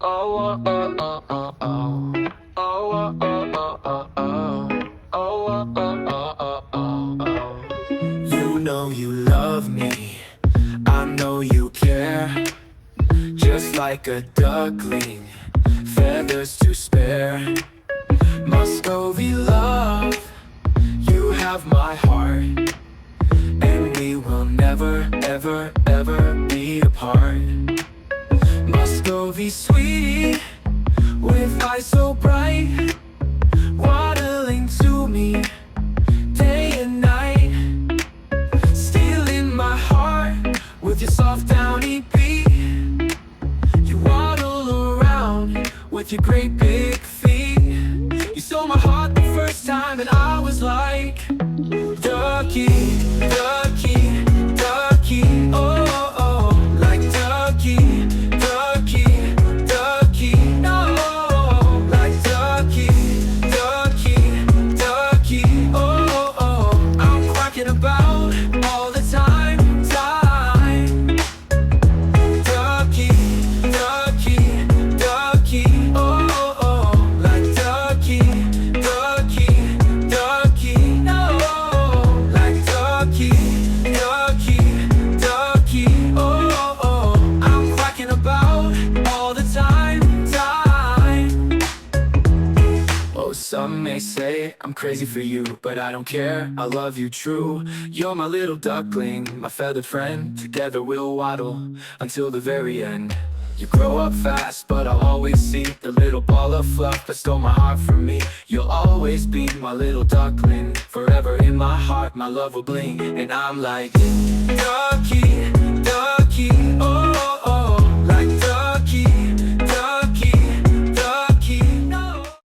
Oh, oh, oh, oh, oh, oh. Oh, oh, oh, oh, oh, oh. Oh, oh, oh, oh, oh, oh. You know you love me, I know you care. Just like a duckling, feathers to spare. Muscovy love, you have my heart, and we will never, ever, ever be apart. Muscovy sweetie, with eyes so bright, waddling to me day and night, stealing my heart with your soft downy beak. You waddle around with your great big feet. You stole my heart the first time and I was like, Ducky, Ducky, Ducky, oh, oh, oh. Like Ducky, Ducky, Ducky, no. Like Ducky, Ducky, Ducky, oh, oh. I'm quacking about all the time. Ducky, Ducky, Ducky, oh, oh. Like Ducky, Ducky, Ducky, no. Like Ducky, Ducky, Ducky, oh, oh. I'm quacking about all the time. Oh, some may say I'm crazy for you, but I don't care, I love you true. You're my little duckling, my feathered friend. Together we'll waddle until the very end. You grow up fast, but I'll always see the little ball of fluff that stole my heart from me. You'll always be my little duckling, forever in my heart, my love will bling. And I'm like, Ducky, Ducky, oh,